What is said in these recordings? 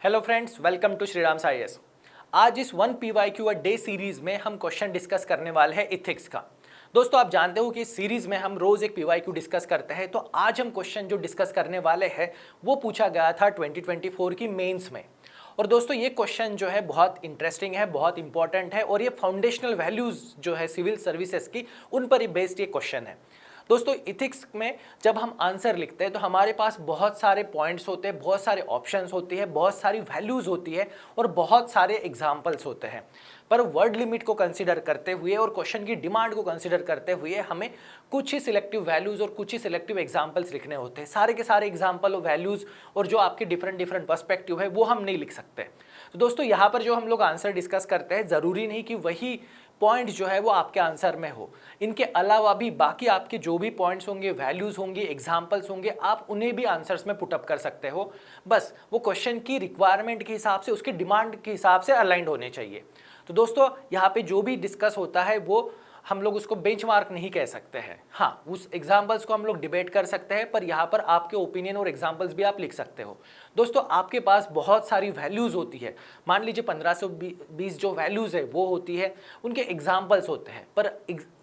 Hello friends, welcome to Shriram IAS. आज इस one PYQ a day series में हम क्वेश्चन डिस्कस करने वाले हैं इथिक्स का। दोस्तों, आप जानते हो कि इस सीरीज में हम रोज एक पीवाईक्यू डिस्कस करते हैं, तो आज हम क्वेश्चन जो डिस्कस करने वाले हैं वो पूछा गया था 2024 की मेंस में। और दोस्तों, ये क्वेश्चन जो है बहुत इंटरेस्टिंग है, बहुत इंपॉर्टेंट है और ये फाउंडेशनल वैल्यूज जो है सिविल सर्विसेज की, उन पर ही बेस्ड ये क्वेश्चन है। दोस्तों, इथिक्स में जब हम आंसर लिखते हैं तो हमारे पास बहुत सारे पॉइंट्स होते हैं, बहुत सारे ऑप्शंस होती है, बहुत सारी वैल्यूज होती है और बहुत सारे एग्जाम्पल्स होते हैं। पर वर्ड लिमिट को कंसीडर करते हुए और क्वेश्चन की डिमांड को कंसीडर करते हुए हमें कुछ ही सिलेक्टिव वैल्यूज और कुछ ही सिलेक्टिव एग्जाम्पल्स लिखने होते हैं। सारे के सारे एग्जाम्पल और वैल्यूज और जो आपके डिफरेंट पर्सपेक्टिव है वो हम नहीं लिख सकते। तो दोस्तों, यहाँ पर जो हम लोग आंसर डिस्कस करते हैं, ज़रूरी नहीं कि वही पॉइंट जो है वो आपके आंसर में हो। इनके अलावा भी बाकी आपके जो भी पॉइंट्स होंगे, वैल्यूज होंगे, एग्जाम्पल्स होंगे, आप उन्हें भी आंसर्स में पुटअप कर सकते हो। बस वो क्वेश्चन की रिक्वायरमेंट के हिसाब से, उसकी डिमांड के हिसाब से अलाइंड होने चाहिए। तो दोस्तों, यहाँ पे जो भी डिस्कस होता है वो हम लोग उसको बेंचमार्क नहीं कह सकते हैं। हाँ, उस एग्जाम्पल्स को हम लोग डिबेट कर सकते हैं, पर यहाँ पर आपके ओपिनियन और एग्जाम्पल्स भी आप लिख सकते हो। दोस्तों, आपके पास बहुत सारी वैल्यूज़ होती है। मान लीजिए 1520 जो वैल्यूज़ है वो होती है, उनके एग्जाम्पल्स होते हैं, पर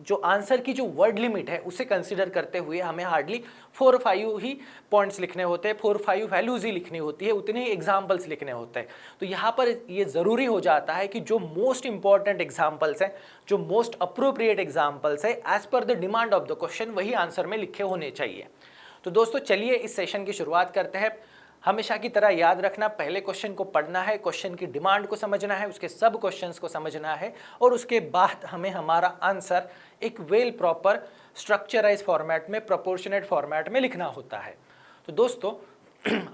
जो आंसर की जो वर्ड लिमिट है उसे कंसिडर करते हुए हमें हार्डली 4-5 ही पॉइंट्स लिखने होते हैं, 4-5 वैल्यूज़ ही लिखनी होती है, उतने ही एग्जाम्पल्स लिखने होते हैं। तो यहाँ पर ये ज़रूरी हो जाता है कि जो मोस्ट इंपॉर्टेंट एग्जाम्पल्स हैं, जो मोस्ट अप्रोप्रिएट एग्जाम्पल्स है, as per the demand of the question, वही आंसर में लिखे होने चाहिए। तो दोस्तों, चलिए इस सेशन की शुरुआत करते हैं। हमेशा की तरह याद रखना, पहले क्वेश्चन को पढ़ना है, क्वेश्चन की डिमांड को समझना है, उसके सब क्वेश्चंस को समझना है और उसके बाद हमें हमारा आंसर एक वेल प्रॉपर स्ट्रक्चराइज फॉर्मेट में, प्रोपोर्शनेट फॉर्मेट में लिखना होता है। तो दोस्तों,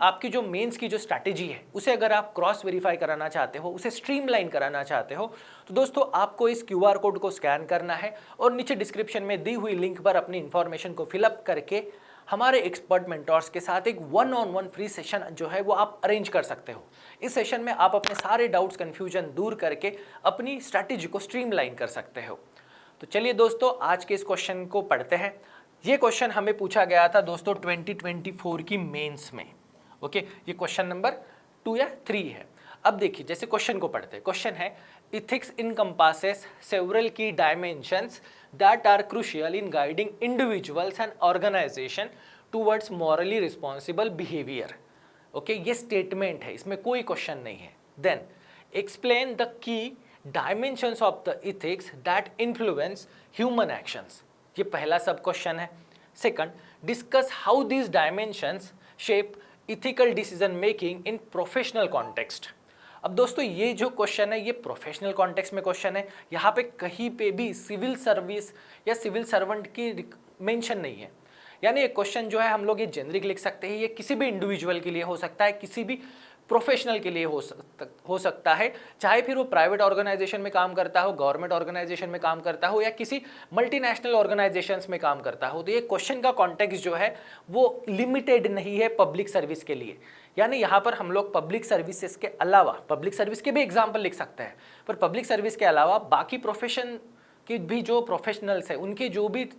आपकी जो मेंस की जो स्ट्रैटेजी है उसे अगर आप क्रॉस वेरीफाई कराना चाहते हो, उसे स्ट्रीमलाइन कराना चाहते हो, तो दोस्तों आपको इस QR कोड को स्कैन करना है और नीचे डिस्क्रिप्शन में दी हुई लिंक पर अपनी इंफॉर्मेशन को फिलअप करके हमारे एक्सपर्ट मेंटोर्स के साथ एक 1-on-1 फ्री सेशन जो है वो आप अरेंज कर सकते हो। इस सेशन में आप अपने सारे डाउट्स, कन्फ्यूजन दूर करके अपनी स्ट्रैटेजी को स्ट्रीमलाइन कर सकते हो। तो चलिए दोस्तों, आज के इस क्वेश्चन को पढ़ते हैं। ये क्वेश्चन हमें पूछा गया था दोस्तों 2024 की मेंस में। ओके, ये क्वेश्चन नंबर 2 या 3 है। अब देखिए, जैसे क्वेश्चन को पढ़ते हैं। क्वेश्चन है, इथिक्स इनकम्पासेस सेवरल की dimensions that are crucial in guiding individuals and organization towards morally responsible behavior. Okay, ये स्टेटमेंट है, इसमें कोई क्वेश्चन नहीं है। Then explain the key dimensions of the ethics that influence human actions. ये पहला सब क्वेश्चन है। Second, discuss how these dimensions shape ethical decision making in professional context. अब दोस्तों, ये जो क्वेश्चन है ये प्रोफेशनल कॉन्टेक्स्ट में क्वेश्चन है। यहाँ पे कहीं पे भी सिविल सर्विस या सिविल सर्वेंट की मेंशन नहीं है। यानी ये क्वेश्चन जो है हम लोग ये जेनरिक लिख सकते हैं, ये किसी भी इंडिविजुअल के लिए हो सकता है, किसी भी प्रोफेशनल के लिए हो सकता है, चाहे फिर वो प्राइवेट ऑर्गेनाइजेशन में काम करता हो, गवर्नमेंट ऑर्गेनाइजेशन में काम करता हो या किसी मल्टीनेशनल ऑर्गेनाइजेशंस में काम करता हो। तो ये क्वेश्चन का कॉन्टेक्स्ट जो है वो लिमिटेड नहीं है पब्लिक सर्विस के लिए। यानी यहाँ पर हम लोग पब्लिक सर्विसेज के अलावा, पब्लिक सर्विस के भी एग्जाम्पल लिख सकते हैं, पर पब्लिक सर्विस के अलावा बाकी प्रोफेशन के भी जो प्रोफेशनल्स हैं उनके जो भी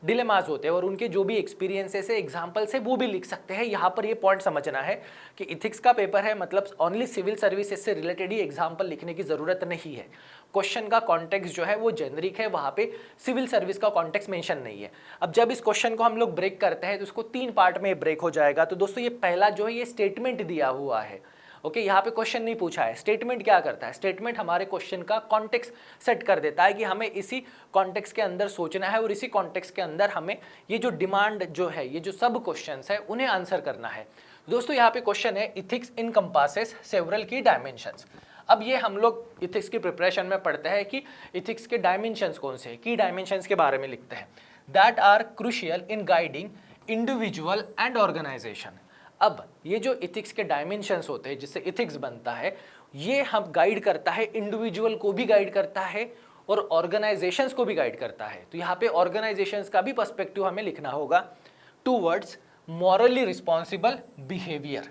डिलेमाज होते हैं और उनके जो भी एक्सपीरियंसेस है, एग्जाम्पल्स है, वो भी लिख सकते हैं। यहाँ पर ये पॉइंट समझना है कि इथिक्स का पेपर है, मतलब ओनली सिविल सर्विसेज से रिलेटेड ही एग्जाम्पल लिखने की ज़रूरत नहीं है। क्वेश्चन का कॉन्टेक्स्ट जो है वो जेनरिक है, वहाँ पे सिविल सर्विस का कॉन्टेक्स्ट मेंशन नहीं है। अब जब इस क्वेश्चन को हम लोग ब्रेक करते हैं तो उसको 3 पार्ट में ब्रेक हो जाएगा। तो दोस्तों, ये पहला जो है ये स्टेटमेंट दिया हुआ है। ओके, यहाँ पे क्वेश्चन नहीं पूछा है। स्टेटमेंट क्या करता है? स्टेटमेंट हमारे क्वेश्चन का कॉन्टेक्स्ट सेट कर देता है कि हमें इसी कॉन्टेक्स्ट के अंदर सोचना है और इसी कॉन्टेक्स्ट के अंदर हमें ये जो डिमांड जो है, ये जो सब क्वेश्चंस है उन्हें आंसर करना है। दोस्तों, यहाँ पे क्वेश्चन है, इथिक्स इनकम्पासेस सेवरल की डायमेंशंस। अब ये हम लोग इथिक्स की प्रिपरेशन में पढ़ते हैं कि इथिक्स के डायमेंशंस कौन से हैं, की डायमेंशंस के बारे में लिखते हैं। That are crucial in guiding individual and organization. अब ये जो इथिक्स के डायमेंशंस होते हैं, जिससे इथिक्स बनता है, ये हम गाइड करता है, इंडिविजुअल को भी गाइड करता है और ऑर्गेनाइजेशंस को भी गाइड करता है। तो यहाँ पे ऑर्गेनाइजेशंस का भी पर्सपेक्टिव हमें लिखना होगा, टूवर्ड्स मॉरली रिस्पॉन्सिबल बिहेवियर।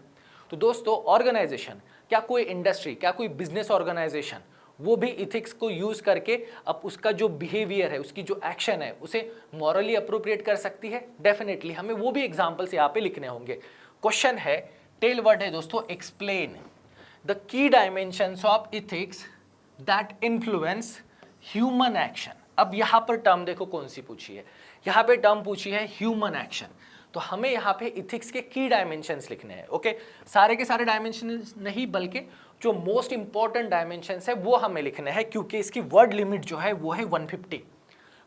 तो दोस्तों, ऑर्गेनाइजेशन, क्या कोई इंडस्ट्री, क्या कोई बिजनेस ऑर्गेनाइजेशन, वो भी इथिक्स को यूज करके अब उसका जो बिहेवियर है, उसकी जो एक्शन है, उसे मॉरली अप्रोप्रिएट कर सकती है? डेफिनेटली, हमें वो भी एग्जाम्पल्स यहाँ पे लिखने होंगे। क्वेश्चन है, टेल वर्ड है दोस्तों explain. The key dimensions of ethics that influence human action. अब यहाँ पर टर्म देखो कौन सी पूछी है, यहाँ पे टर्म पूछी है ह्यूमन एक्शन। तो हमें यहाँ पे इथिक्स के की डायमेंशंस लिखने हैं। ओके, सारे के सारे डायमेंशंस नहीं, बल्कि जो मोस्ट इंपॉर्टेंट डायमेंशंस है वो हमें लिखने हैं, क्योंकि इसकी वर्ड लिमिट जो है वो है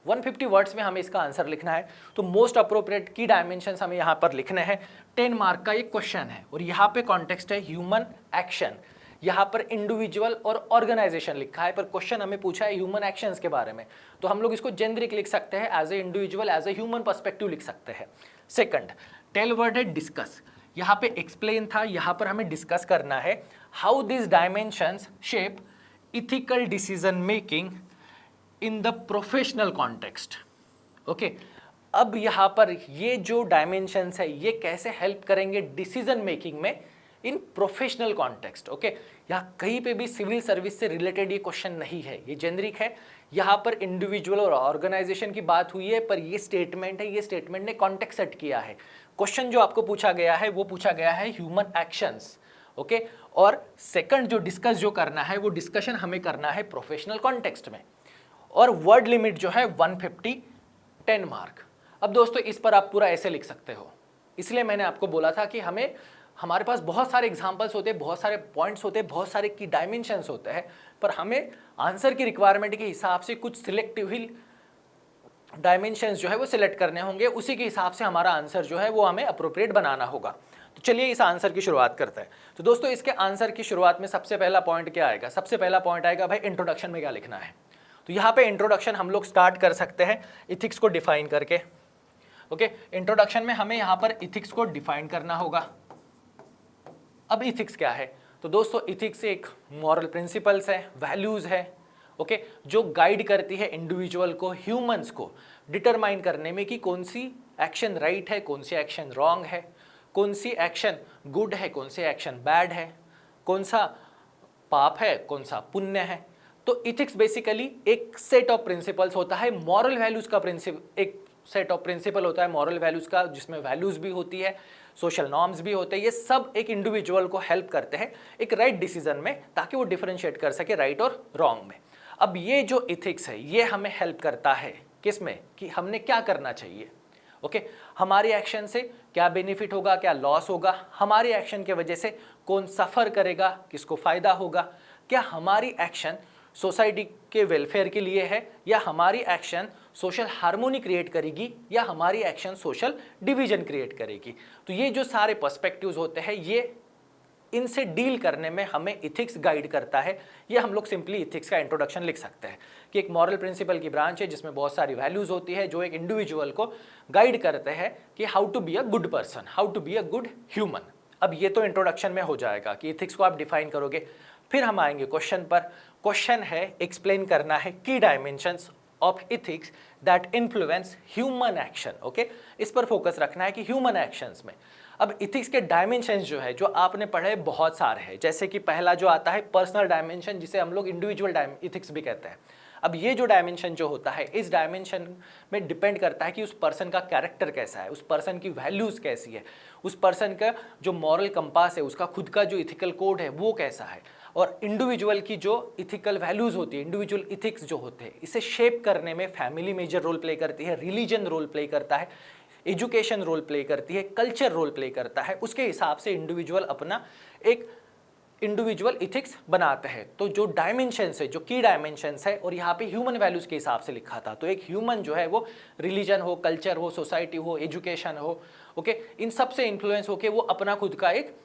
150 वर्ड्स में हमें इसका आंसर लिखना है। तो मोस्ट अप्रोप्रिएट की डायमेंशंस हमें यहाँ पर लिखने हैं। 10 मार्क का एक क्वेश्चन है और यहाँ पे कॉन्टेक्स्ट है ह्यूमन एक्शन। यहाँ पर इंडिविजुअल और ऑर्गेनाइजेशन लिखा है, पर क्वेश्चन हमें पूछा है ह्यूमन एक्शंस के बारे में, तो हम लोग इसको जेनरिक लिख सकते हैं, as a individual, as a human perspective लिख सकते हैं। सेकंड, टेल वर्ड है डिस्कस। यहाँ पे एक्सप्लेन था, यहाँ पर हमें डिस्कस करना है how this dimensions shape ethical decision making in the professional context. Okay, अब यहाँ पर ये जो डायमेंशंस है ये कैसे हेल्प करेंगे डिसीजन मेकिंग में इन प्रोफेशनल कॉन्टेक्स्ट। ओके, यहाँ कहीं पे भी सिविल सर्विस से रिलेटेड ये क्वेश्चन नहीं है, ये जेनरिक है। यहाँ पर इंडिविजुअल और ऑर्गेनाइजेशन की बात हुई है, पर ये स्टेटमेंट है, ये स्टेटमेंट ने कॉन्टेक्स्ट सेट किया है। क्वेश्चन जो आपको पूछा गया है वो पूछा गया है ह्यूमन एक्शंस। ओके, और सेकंड जो डिस्कस जो करना है वो डिस्कशन हमें करना है प्रोफेशनल कॉन्टेक्स्ट में, और वर्ड लिमिट जो है 150, 10 मार्क। अब दोस्तों इस पर आप पूरा ऐसे लिख सकते हो, इसलिए मैंने आपको बोला था कि हमारे पास बहुत सारे एग्जाम्पल्स होते हैं, बहुत सारे पॉइंट्स होते हैं, बहुत सारे की डायमेंशंस होते हैं, पर हमें आंसर की रिक्वायरमेंट के हिसाब से कुछ सिलेक्टिव ही डायमेंशंस जो है वो सिलेक्ट करने होंगे, उसी के हिसाब से हमारा आंसर जो है वो हमें अप्रोप्रिएट बनाना होगा। तो चलिए इस आंसर की शुरुआत करते हैं। तो दोस्तों इसके आंसर की शुरुआत में सबसे पहला पॉइंट क्या आएगा? सबसे पहला पॉइंट आएगा भाई इंट्रोडक्शन में क्या लिखना है। तो यहाँ पे इंट्रोडक्शन हम लोग स्टार्ट कर सकते हैं इथिक्स को डिफाइन करके। ओके, इंट्रोडक्शन में हमें यहाँ पर इथिक्स को डिफाइन करना होगा। अब इथिक्स क्या है? तो दोस्तों इथिक्स एक मॉरल प्रिंसिपल्स है, वैल्यूज है, ओके, जो गाइड करती है इंडिविजुअल को, ह्यूमंस को डिटरमाइन करने में कि कौन सी एक्शन राइट है, कौन सी एक्शन रॉन्ग है, कौन सी एक्शन गुड है, कौन सी एक्शन बैड है, कौन सा पाप है, कौन सा पुण्य है। तो इथिक्स बेसिकली एक सेट ऑफ प्रिंसिपल्स होता है, मॉरल वैल्यूज का एक सेट ऑफ प्रिंसिपल होता है मॉरल वैल्यूज का, जिसमें वैल्यूज भी होती है, सोशल नॉर्म्स भी होते हैं। ये सब एक इंडिविजुअल को हेल्प करते हैं एक राइट डिसीजन में, ताकि वो डिफरेंशिएट कर सके राइट और रॉन्ग में। अब ये जो इथिक्स है ये हमें हेल्प करता है किसमें, कि हमने क्या करना चाहिए। ओके, हमारी एक्शन से क्या बेनिफिट होगा, क्या लॉस होगा, हमारी एक्शन के वजह से कौन सफ़र करेगा, किसको फ़ायदा होगा, क्या हमारी एक्शन सोसाइटी के वेलफेयर के लिए है, या हमारी एक्शन सोशल हार्मोनी क्रिएट करेगी, या हमारी एक्शन सोशल डिवीजन क्रिएट करेगी। तो ये जो सारे पर्सपेक्टिव्स होते हैं, ये इनसे डील करने में हमें इथिक्स गाइड करता है। ये हम लोग सिंपली इथिक्स का इंट्रोडक्शन लिख सकते हैं कि एक मॉरल प्रिंसिपल की ब्रांच है जिसमें बहुत सारी वैल्यूज होती है, जो एक इंडिविजुअल को गाइड करते हैं कि how to be a good person, how to be a good human. अब ये तो इंट्रोडक्शन में हो जाएगा कि इथिक्स को आप डिफाइन करोगे। फिर हम आएंगे क्वेश्चन पर। क्वेश्चन है एक्सप्लेन करना है की dimensions of ethics that influence human action. Okay, इस पर फोकस रखना है कि ह्यूमन एक्शंस में। अब इथिक्स के डायमेंशंस जो है, जो आपने पढ़े बहुत सारे हैं, जैसे कि पहला जो आता है पर्सनल डायमेंशन, जिसे हम लोग इंडिविजुअल इथिक्स भी कहते हैं। अब ये जो डायमेंशन जो होता है, इस डायमेंशन में डिपेंड करता है कि उस पर्सन का कैरेक्टर कैसा है, उस पर्सन की वैल्यूज़ कैसी है, उस पर्सन का जो मॉरल कंपास है, उसका खुद का जो इथिकल कोड है वो कैसा है, और इंडिविजुअल की जो इथिकल वैल्यूज़ होती है, इंडिविजुअल इथिक्स जो होते हैं, इसे शेप करने में फैमिली मेजर रोल प्ले करती है, रिलीजन रोल प्ले करता है, एजुकेशन रोल प्ले करती है, कल्चर रोल प्ले करता है। उसके हिसाब से इंडिविजुअल अपना एक इंडिविजुअल इथिक्स बनाते हैं। तो जो डायमेंशंस है, जो की डायमेंशंस है, और यहाँ पे ह्यूमन वैल्यूज़ के हिसाब से लिखा था, तो एक ह्यूमन जो है वो रिलीजन हो, कल्चर हो, सोसाइटी हो, एजुकेशन हो, ओके, इन सब से इन्फ्लुएंस होकर वो अपना खुद का एक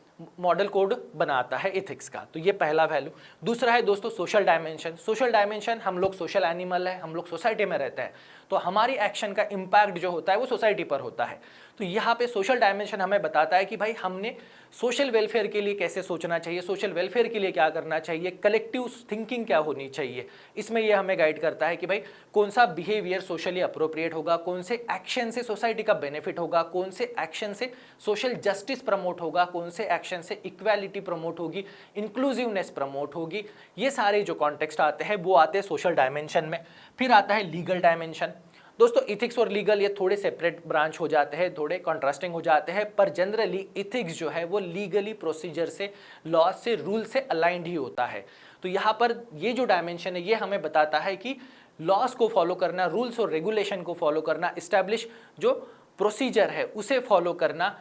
मॉडल कोड बनाता है इथिक्स का। तो ये पहला वैल्यू। दूसरा है दोस्तों सोशल डायमेंशन। सोशल डायमेंशन, हम लोग सोशल एनिमल है, हम लोग सोसाइटी में रहते हैं, तो हमारी एक्शन का इम्पैक्ट जो होता है वो सोसाइटी पर होता है। तो यहाँ पे सोशल डायमेंशन हमें बताता है कि भाई हमने सोशल वेलफेयर के लिए कैसे सोचना चाहिए, सोशल वेलफेयर के लिए क्या करना चाहिए, कलेक्टिव थिंकिंग क्या होनी चाहिए। इसमें ये हमें गाइड करता है कि भाई कौन सा बिहेवियर सोशली अप्रोप्रिएट होगा, कौन से एक्शन से सोसाइटी का बेनिफिट होगा, कौन से एक्शन से सोशल जस्टिस प्रमोट होगा, कौन से एक्शन से इक्वालिटी प्रमोट होगी, इंक्लूसिवनेस प्रमोट होगी। ये सारे जो कॉन्टेक्स्ट आते हैं वो आते हैं सोशल डायमेंशन में। फिर आता है लीगल डायमेंशन। दोस्तों इथिक्स और लीगल ये थोड़े सेपरेट ब्रांच हो जाते हैं, थोड़े कॉन्ट्रास्टिंग हो जाते हैं, पर जनरली इथिक्स जो है वो लीगली प्रोसीजर से, लॉ से, रूल से अलाइंड ही होता है। तो यहाँ पर ये जो डायमेंशन है ये हमें बताता है कि लॉस को फॉलो करना, रूल्स और रेगुलेशन को फॉलो करना, इस्टेब्लिश जो प्रोसीजर है उसे फॉलो करना,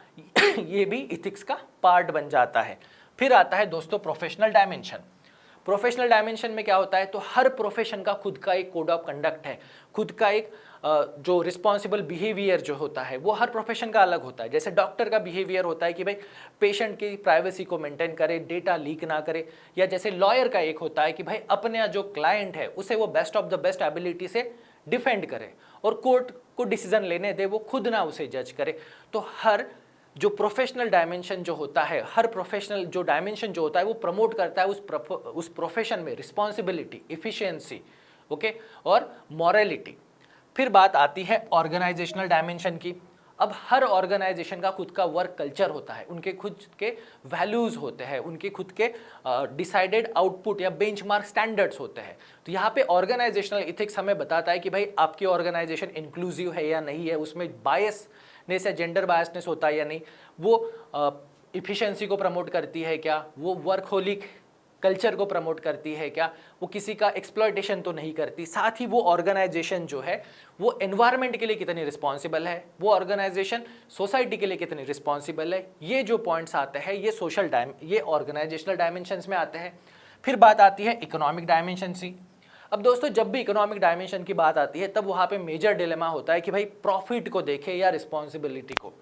ये भी इथिक्स का पार्ट बन जाता है। फिर आता है दोस्तों प्रोफेशनल डायमेंशन। प्रोफेशनल डायमेंशन में क्या होता है, तो हर प्रोफेशन का खुद का एक कोड ऑफ कंडक्ट है, खुद का एक जो रिस्पॉन्सिबल बिहेवियर जो होता है वो हर प्रोफेशन का अलग होता है। जैसे डॉक्टर का बिहेवियर होता है कि भाई पेशेंट की प्राइवेसी को मेंटेन करे, डेटा लीक ना करे, या जैसे लॉयर का एक होता है कि भाई अपने जो क्लाइंट है उसे वो best of the best ability से डिफेंड करे और कोर्ट को डिसीजन लेने दे, वो खुद ना उसे जज करे। तो हर जो प्रोफेशनल डायमेंशन जो होता है, हर प्रोफेशनल जो डायमेंशन जो होता है वो प्रमोट करता है उस प्रोफेशन में रिस्पॉन्सिबिलिटी, इफिशियंसी, ओके, और मॉरलिटी। फिर बात आती है ऑर्गेनाइजेशनल डायमेंशन की। अब हर ऑर्गेनाइजेशन का खुद का वर्क कल्चर होता है, उनके खुद के वैल्यूज़ होते हैं, उनके खुद के डिसाइडेड आउटपुट या बेंचमार्क स्टैंडर्ड्स होते हैं। तो यहाँ पे ऑर्गेनाइजेशनल इथिक्स हमें बताता है कि भाई आपकी ऑर्गेनाइजेशन इंक्लूसिव है या नहीं है, उसमें बायसनेस या जेंडर बायसनेस होता है या नहीं, वो इफिशियंसी को प्रमोट करती है क्या, वो वर्कहोलिक कल्चर को प्रमोट करती है क्या, वो किसी का एक्सप्लॉयटेशन तो नहीं करती, साथ ही वो ऑर्गेनाइजेशन जो है वो एनवायरनमेंट के लिए कितनी रिस्पॉन्सिबल है, वो ऑर्गेनाइजेशन सोसाइटी के लिए कितनी रिस्पॉन्सिबल है। ये जो पॉइंट्स आते हैं ये ऑर्गेनाइजेशनल डायमेंशंस में आते हैं। फिर बात आती है इकोनॉमिक डायमेंशन की। अब दोस्तों जब भी इकोनॉमिक डायमेंशन की बात आती है तब वहाँ पे मेजर डिलेमा होता है कि भाई प्रॉफिट को देखे या रिस्पॉन्सिबिलिटी को।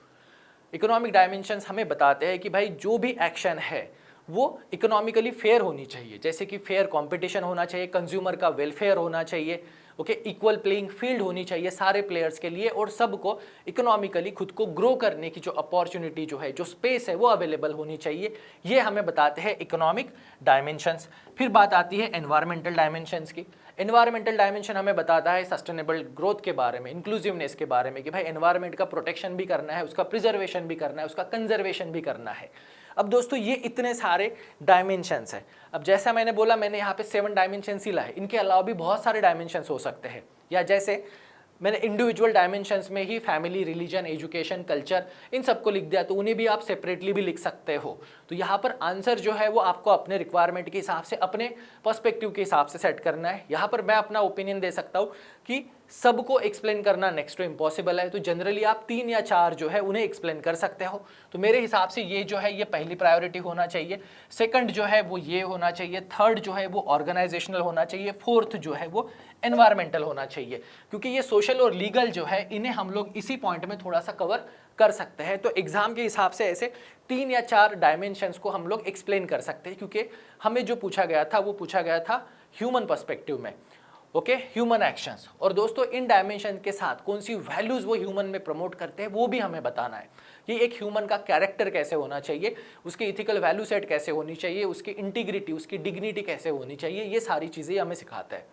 इकोनॉमिक डायमेंशंस हमें बताते हैं कि भाई जो भी एक्शन है वो इकोनॉमिकली फेयर होनी चाहिए, जैसे कि फेयर कंपटीशन होना चाहिए, कंज्यूमर का वेलफेयर होना चाहिए, ओके, इक्वल प्लेइंग फील्ड होनी चाहिए सारे प्लेयर्स के लिए, और सबको इकोनॉमिकली खुद को ग्रो करने की जो अपॉर्चुनिटी जो है, जो स्पेस है वो अवेलेबल होनी चाहिए। ये हमें बताते हैं इकोनॉमिक डायमेंशंस। फिर बात आती है एनवायरमेंटल डायमेंशंस की। एनवायरमेंटल डायमेंशन हमें बताता है सस्टेनेबल ग्रोथ के बारे में, इंक्लूसिवनेस के बारे में, कि भाई एनवायरमेंट का प्रोटेक्शन भी करना है, उसका प्रिजर्वेशन भी करना है, उसका कंजर्वेशन भी करना है। अब दोस्तों ये इतने सारे डायमेंशंस हैं। अब जैसा मैंने बोला, मैंने यहाँ पे 7 डायमेंशंस ही लाए, इनके अलावा भी बहुत सारे डायमेंशंस हो सकते हैं। या जैसे मैंने इंडिविजुअल डायमेंशंस में ही फैमिली, रिलीजन, एजुकेशन, कल्चर, इन सबको लिख दिया, तो उन्हें भी आप सेपरेटली भी लिख सकते हो। तो यहाँ पर आंसर जो है वो आपको अपने रिक्वायरमेंट के हिसाब से, अपने पर्सपेक्टिव के हिसाब से सेट करना है। यहाँ पर मैं अपना ओपिनियन दे सकता हूँ कि सबको एक्सप्लेन करना नेक्स्ट टू इम्पॉसिबल है, तो जनरली आप 3 या 4 जो है उन्हें एक्सप्लेन कर सकते हो। तो मेरे हिसाब से ये जो है ये पहली प्रायोरिटी होना चाहिए, सेकंड जो है वो ये होना चाहिए, थर्ड जो है वो ऑर्गेनाइजेशनल होना चाहिए, फोर्थ जो है वो एनवायरमेंटल होना चाहिए, क्योंकि ये सोशल और लीगल जो है इन्हें हम लोग इसी पॉइंट में थोड़ा सा कवर कर सकते हैं। तो एग्जाम के हिसाब से ऐसे 3 या 4 डायमेंशंस को हम लोग एक्सप्लेन कर सकते हैं, क्योंकि हमें जो पूछा गया था वो पूछा गया था ह्यूमन पर्सपेक्टिव में, ओके, ह्यूमन एक्शंस। और दोस्तों इन डायमेंशन के साथ कौन सी वैल्यूज वो ह्यूमन में प्रमोट करते हैं वो भी हमें बताना है। कि एक ह्यूमन का कैरेक्टर कैसे होना चाहिए, उसकी इथिकल वैल्यू सेट कैसे होनी चाहिए, उसकी इंटीग्रिटी, उसकी डिग्निटी कैसे होनी चाहिए, ये सारी चीज़ें हमें सिखाता है।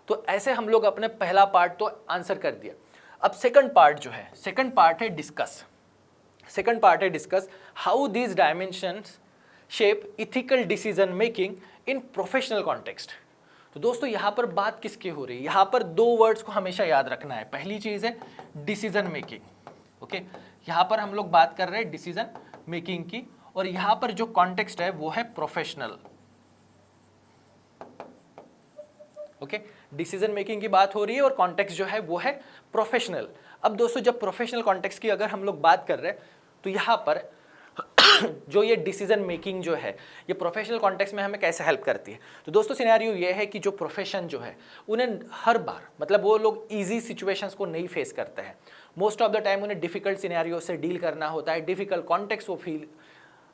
तो ऐसे हम लोग अपने पहला पार्ट तो आंसर कर दिया। अब सेकंड पार्ट जो है, सेकंड पार्ट है डिस्कस। सेकंड पार्ट है discuss how these dimensions shape ethical decision making in professional context. तो दोस्तों यहाँ पर बात किसकी हो रही है, यहाँ पर 2 वर्ड्स को हमेशा याद रखना है। पहली चीज है डिसीजन मेकिंग, ओके, यहाँ पर हम लोग बात कर रहे हैं डिसीजन मेकिंग की, और यहाँ पर जो कॉन्टेक्स्ट है वो है प्रोफेशनल, ओके, डिसीजन मेकिंग की बात हो रही है और कॉन्टेक्स्ट जो है वो है प्रोफेशनल। अब दोस्तों जब प्रोफेशनल कॉन्टेक्स्ट की अगर हम लोग बात कर रहे हैं तो यहाँ पर जो ये डिसीजन मेकिंग जो है ये प्रोफेशनल कॉन्टेक्स्ट में हमें कैसे हेल्प करती है। तो दोस्तों सिनेरियो ये है कि जो प्रोफेशन जो है उन्हें हर बार, मतलब वो लोग इजी सिचुएशंस को नहीं फेस करते हैं, मोस्ट ऑफ द टाइम उन्हें डिफिकल्ट सिनेरियो से डील करना होता है, डिफिकल्ट कॉन्टेक्स्ट वो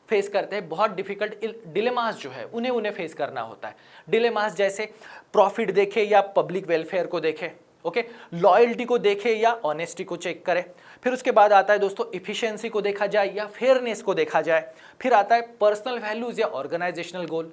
फेस करते हैं, बहुत डिफिकल्ट डिलेमास जो है उन्हें फेस करना होता है। डिलेमास जैसे प्रॉफिट देखे या पब्लिक वेलफेयर को देखे, ओके, लॉयल्टी को देखे या ऑनेस्टी को चेक करे। फिर उसके बाद आता है दोस्तों इफिशियंसी को देखा जाए या फेयरनेस को देखा जाए। फिर आता है पर्सनल वैल्यूज या ऑर्गेनाइजेशनल गोल।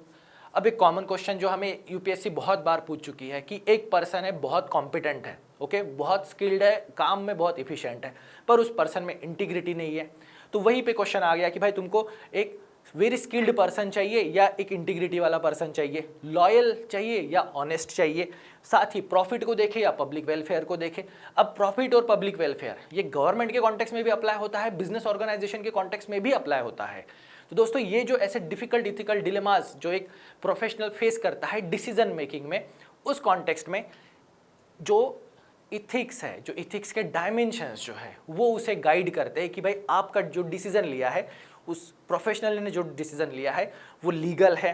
अब एक कॉमन क्वेश्चन जो हमें यूपीएससी बहुत बार पूछ चुकी है कि एक पर्सन है, बहुत कॉम्पिटेंट है, ओके, बहुत स्किल्ड है, काम में बहुत इफिशिएंट है, पर उस पर्सन में इंटीग्रिटी नहीं है। तो वहीं पे क्वेश्चन आ गया कि भाई तुमको एक वेरी स्किल्ड पर्सन चाहिए या एक इंटीग्रिटी वाला पर्सन चाहिए, लॉयल चाहिए या ऑनेस्ट चाहिए, साथ ही प्रॉफिट को देखे या पब्लिक वेलफेयर को देखे। अब प्रॉफिट और पब्लिक वेलफेयर ये गवर्नमेंट के कॉन्टेक्स्ट में भी अप्लाई होता है, बिजनेस ऑर्गेनाइजेशन के कॉन्टेक्स्ट में भी अप्लाई होता है। तो दोस्तों ये जो ऐसे डिफिकल्ट इथिकल डिलेमास जो एक प्रोफेशनल फेस करता है डिसीजन मेकिंग में, उस कॉन्टेक्स्ट में जो इथिक्स है, जो इथिक्स के डायमेंशंस जो है वो उसे गाइड करते हैं कि भाई आपका जो डिसीजन लिया है, उस प्रोफेशनल ने जो डिसीजन लिया है वो लीगल है,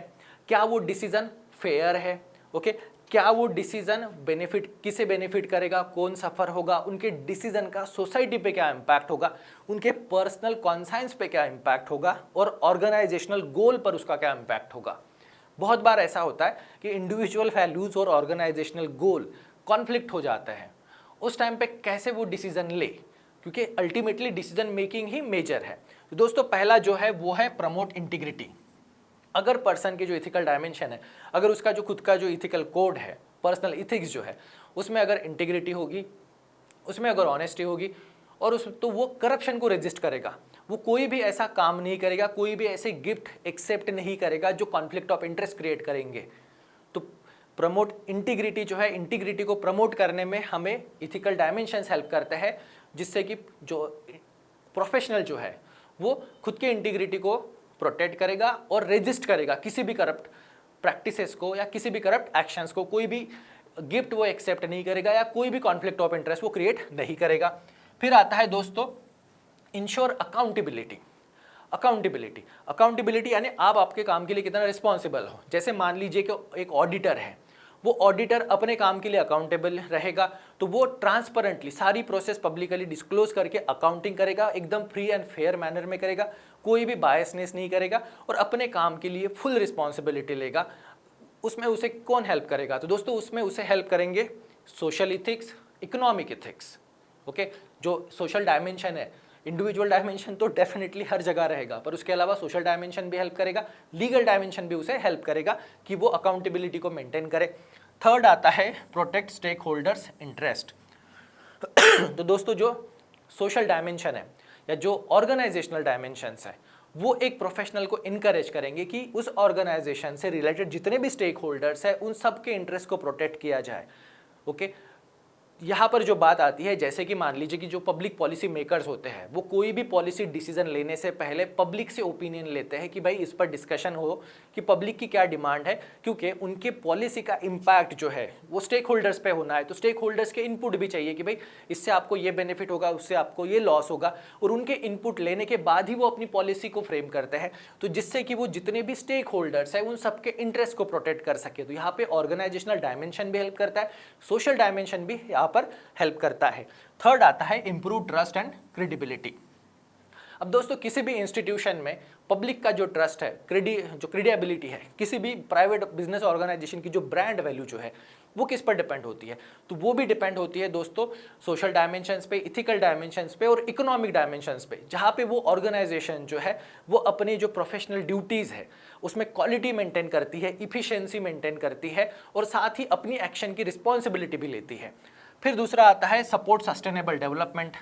क्या वो डिसीजन फेयर है, ओके, क्या वो डिसीजन बेनिफिट किसे बेनिफिट करेगा, कौन सफ़र होगा, उनके डिसीजन का सोसाइटी पे क्या इम्पैक्ट होगा, उनके पर्सनल कॉन्साइंस पे क्या इम्पैक्ट होगा और ऑर्गेनाइजेशनल गोल पर उसका क्या इम्पैक्ट होगा। बहुत बार ऐसा होता है कि इंडिविजुअल वैल्यूज़ और ऑर्गेनाइजेशनल गोल कॉन्फ्लिक्ट हो जाते हैं, उस टाइम पे कैसे वो डिसीजन ले, क्योंकि अल्टीमेटली डिसीजन मेकिंग ही मेजर है। तो दोस्तों पहला जो है वो है प्रमोट इंटीग्रिटी। अगर पर्सन की जो इथिकल डायमेंशन है, अगर उसका जो खुद का जो इथिकल कोड है, पर्सनल इथिक्स जो है, उसमें अगर इंटीग्रिटी होगी, उसमें अगर ऑनेस्टी होगी और उस तो वो करप्शन को रेजिस्ट करेगा। वो कोई भी ऐसा काम नहीं करेगा, कोई भी ऐसे गिफ्ट एक्सेप्ट नहीं करेगा जो कॉन्फ्लिक्ट ऑफ इंटरेस्ट क्रिएट करेंगे। तो प्रमोट इंटीग्रिटी जो है, इंटीग्रिटी को प्रमोट करने में हमें इथिकल डायमेंशंस हेल्प करते हैं, जिससे कि जो प्रोफेशनल जो है वो खुद के इंटीग्रिटी को प्रोटेक्ट करेगा और रेजिस्ट करेगा किसी भी करप्ट प्रैक्टिसेस को या किसी भी करप्ट एक्शंस को। कोई भी गिफ्ट वो एक्सेप्ट नहीं करेगा या कोई भी कॉन्फ्लिक्ट ऑफ इंटरेस्ट वो क्रिएट नहीं करेगा। फिर आता है दोस्तों इंश्योर अकाउंटेबिलिटी। अकाउंटेबिलिटी यानी आप आपके काम के लिए कितना रिस्पॉन्सिबल हो। जैसे मान लीजिए कि एक ऑडिटर है, वो ऑडिटर अपने काम के लिए अकाउंटेबल रहेगा, तो वो ट्रांसपेरेंटली सारी प्रोसेस पब्लिकली डिस्क्लोज करके अकाउंटिंग करेगा, एकदम फ्री एंड फेयर मैनर में करेगा, कोई भी बायसनेस नहीं करेगा और अपने काम के लिए फुल रिस्पॉन्सिबिलिटी लेगा। उसमें उसे कौन हेल्प करेगा? तो दोस्तों उसमें उसे हेल्प करेंगे social ethics, economic ethics, okay. जो सोशल डायमेंशन है, इंडिविजुअल डायमेंशन तो डेफिनेटली हर जगह रहेगा, पर उसके अलावा सोशल डायमेंशन भी हेल्प करेगा, लीगल डायमेंशन भी उसे हेल्प करेगा कि वो अकाउंटेबिलिटी को मेंटेन करे। थर्ड आता है प्रोटेक्ट स्टेक होल्डर्स इंटरेस्ट। तो दोस्तों जो सोशल डायमेंशन है या जो ऑर्गेनाइजेशनल डायमेंशंस है, वो एक प्रोफेशनल को इनकरेज करेंगे कि उस ऑर्गेनाइजेशन से रिलेटेड जितने भी स्टेक होल्डर्स हैं उन सब के इंटरेस्ट को प्रोटेक्ट किया जाए, ओके। यहाँ पर जो बात आती है, जैसे कि मान लीजिए कि जो पब्लिक पॉलिसी मेकर्स होते हैं वो कोई भी पॉलिसी डिसीजन लेने से पहले पब्लिक से ओपिनियन लेते हैं कि भाई इस पर डिस्कशन हो कि पब्लिक की क्या डिमांड है, क्योंकि उनके पॉलिसी का इम्पैक्ट जो है वो स्टेक होल्डर्स पे होना है। तो स्टेक होल्डर्स के इनपुट भी चाहिए कि भाई इससे आपको ये बेनिफिट होगा, उससे आपको ये लॉस होगा, और उनके इनपुट लेने के बाद ही वो अपनी पॉलिसी को फ्रेम करते हैं, तो जिससे कि वो जितने भी स्टेक होल्डर्स हैं उन सबके इंटरेस्ट को प्रोटेक्ट कर सके। तो यहाँ पे ऑर्गेनाइजेशनल डायमेंशन भी हेल्प करता है, सोशल डायमेंशन भी यहाँ पर हेल्प करता है। थर्ड आता है इंप्रूव ट्रस्ट एंड क्रेडिबिलिटी। अब दोस्तों किसी भी इंस्टीट्यूशन में पब्लिक का जो ट्रस्ट है, जो क्रेडिबिलिटी है, किसी भी प्राइवेट बिजनेस ऑर्गेनाइजेशन की जो ब्रांड वैल्यू जो है वो किस पर डिपेंड होती है? तो वो भी डिपेंड होती है दोस्तों सोशल डायमेंशंस पे, इथिकल डायमेंशंस पे और इकोनॉमिक डायमेंशंस पे, जहाँ पे वो ऑर्गेनाइजेशन जो है वो अपनी जो प्रोफेशनल ड्यूटीज़ है उसमें क्वालिटी मेंटेन करती है, इफिशियंसी मेंटेन करती है और साथ ही अपनी एक्शन की रिस्पॉन्सिबिलिटी भी लेती है। फिर दूसरा आता है support sustainable development.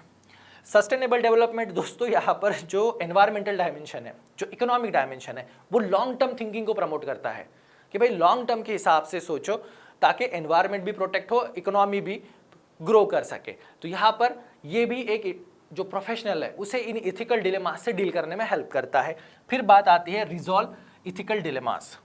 Sustainable development दोस्तों यहाँ पर जो एनवायरमेंटल डायमेंशन है, जो इकोनॉमिक डायमेंशन है, वो लॉन्ग टर्म थिंकिंग को प्रमोट करता है कि भाई लॉन्ग टर्म के हिसाब से सोचो ताकि एनवायरमेंट भी प्रोटेक्ट हो, इकोनॉमी भी ग्रो कर सके। तो यहाँ पर ये भी एक जो प्रोफेशनल है उसे इन इथिकल डिलेमास से डील करने में हेल्प करता है। फिर बात आती है रिजॉल्व इथिकल डिलेमास।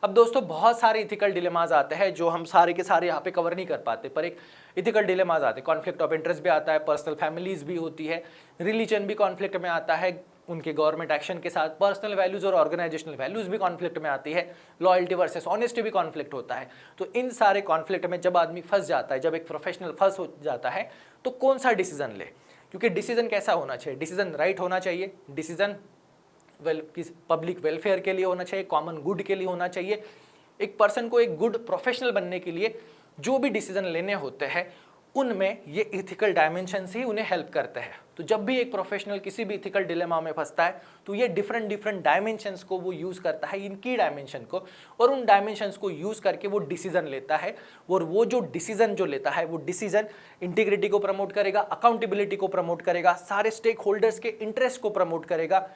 अब दोस्तों बहुत सारे इथिकल डिलेमास आते हैं जो हम सारे के सारे यहाँ पे कवर नहीं कर पाते, पर एक इथिकल डिलेमास आते हैं। कॉन्फ्लिक्ट ऑफ इंटरेस्ट भी आता है, पर्सनल फैमिलीज भी होती है, रिलीजन भी कॉन्फ्लिक्ट में आता है उनके गवर्नमेंट एक्शन के साथ, पर्सनल वैल्यूज और ऑर्गेनाइजेशनल वैल्यूज भी कॉन्फ्लिक्ट में आती है, लॉयल्टी वर्सेस ऑनेस्टी भी कॉन्फ्लिक्ट होता है। तो इन सारे कॉन्फ्लिक्ट में जब आदमी फंस जाता है, जब एक प्रोफेशनल फंस हो जाता है, तो कौन सा डिसीजन ले? क्योंकि डिसीजन कैसा होना चाहिए? डिसीजन राइट होना चाहिए, डिसीजन पब्लिक वेलफेयर के लिए होना चाहिए, कॉमन गुड के लिए होना चाहिए। एक पर्सन को एक गुड प्रोफेशनल बनने के लिए जो भी डिसीजन लेने होते हैं उनमें ये इथिकल डायमेंशंस ही उन्हें हेल्प करते हैं। तो जब भी एक प्रोफेशनल किसी भी इथिकल डिलेमा में फंसता है तो ये डिफरेंट डायमेंशंस को वो यूज़ करता है, इनकी डायमेंशन को, और उन डायमेंशंस को यूज़ करके वो डिसीजन लेता है। और वो जो डिसीजन जो लेता है वो डिसीजन इंटीग्रिटी को प्रमोट करेगा, अकाउंटेबिलिटी को प्रमोट करेगा, सारे स्टेक होल्डर्स के इंटरेस्ट को प्रमोट करेगा,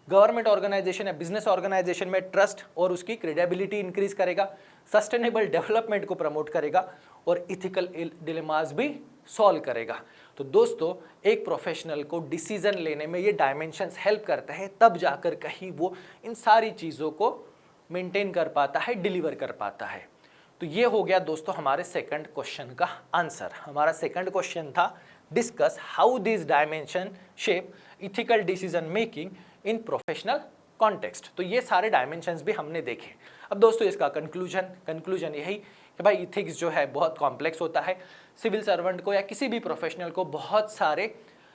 गवर्नमेंट ऑर्गेनाइजेशन या बिजनेस ऑर्गेनाइजेशन में ट्रस्ट और उसकी क्रेडिबिलिटी इंक्रीज करेगा, सस्टेनेबल डेवलपमेंट को प्रमोट करेगा और इथिकल डिलेमास भी सॉल्व करेगा। तो दोस्तों एक प्रोफेशनल को डिसीजन लेने में ये डायमेंशंस हेल्प करते हैं, तब जाकर कहीं वो इन सारी चीज़ों को मेंटेन कर पाता है, डिलीवर कर पाता है। तो ये हो गया दोस्तों हमारे सेकंड क्वेश्चन का आंसर। हमारा सेकंड क्वेश्चन था discuss how this dimension shape ethical decision making in professional context. तो ये सारे डायमेंशंस भी हमने देखे। अब दोस्तों इसका कंक्लूजन यही कि भाई इथिक्स जो है बहुत कॉम्प्लेक्स होता है। सिविल सर्वेंट को या किसी भी प्रोफेशनल को बहुत सारे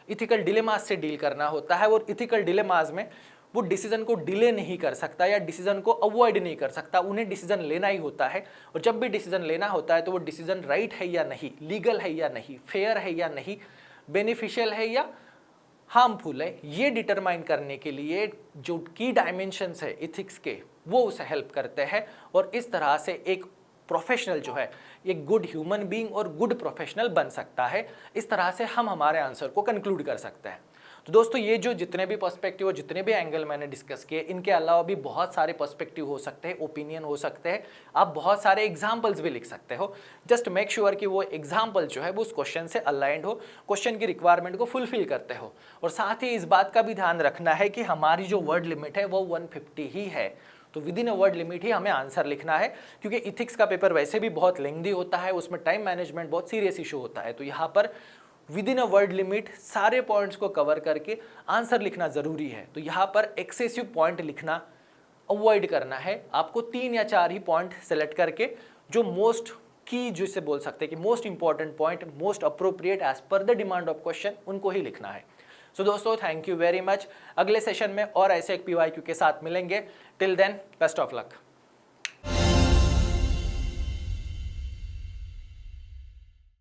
इथिकल डिलेमास से डील करना होता है और इथिकल डिलेमास में वो डिसीजन को डिले नहीं कर सकता या डिसीजन को अवॉइड नहीं कर सकता, उन्हें डिसीजन लेना ही होता है। और जब भी डिसीजन लेना होता है तो वो डिसीजन राइट है या नहीं, लीगल है या नहीं, फेयर है या नहीं, बेनिफिशियल है या हार्मफुल है, ये डिटरमाइन करने के लिए जो की डायमेंशंस है इथिक्स के वो उसे हेल्प करते हैं। और इस तरह से एक प्रोफेशनल जो है एक गुड ह्यूमन बीइंग और गुड प्रोफेशनल बन सकता है। इस तरह से हम हमारे आंसर को कंक्लूड कर सकते हैं। तो दोस्तों ये जो जितने भी पर्सपेक्टिव और जितने भी एंगल मैंने डिस्कस किए, इनके अलावा भी बहुत सारे पर्सपेक्टिव हो सकते हैं, ओपिनियन हो सकते हैं, आप बहुत सारे एग्जाम्पल्स भी लिख सकते हो। जस्ट मेक श्योर कि वो एग्जाम्पल जो है वो उस क्वेश्चन से अलाइंड हो, क्वेश्चन की रिक्वायरमेंट को फुलफिल करते हो। और साथ ही इस बात का भी ध्यान रखना है कि हमारी जो वर्ड लिमिट है वो 150 ही है। तो within a word limit ही हमें आंसर लिखना है, क्योंकि इथिक्स का पेपर वैसे भी बहुत लेंथी होता है, उसमें टाइम मैनेजमेंट बहुत सीरियस इशू होता है। तो यहाँ पर with in a word limit सारे पॉइंट्स को कवर करके आंसर लिखना ज़रूरी है। तो यहाँ पर एक्सेसिव पॉइंट लिखना अवॉइड करना है। आपको 3 या 4 ही पॉइंट सेलेक्ट करके जो मोस्ट की जिसे बोल सकते हैं कि most important point, most appropriate as per the demand of question, उनको ही लिखना है। सो दोस्तों थैंक यू वेरी मच। अगले सेशन में और ऐसे एक PYQ के साथ मिलेंगे। Till then best of luck.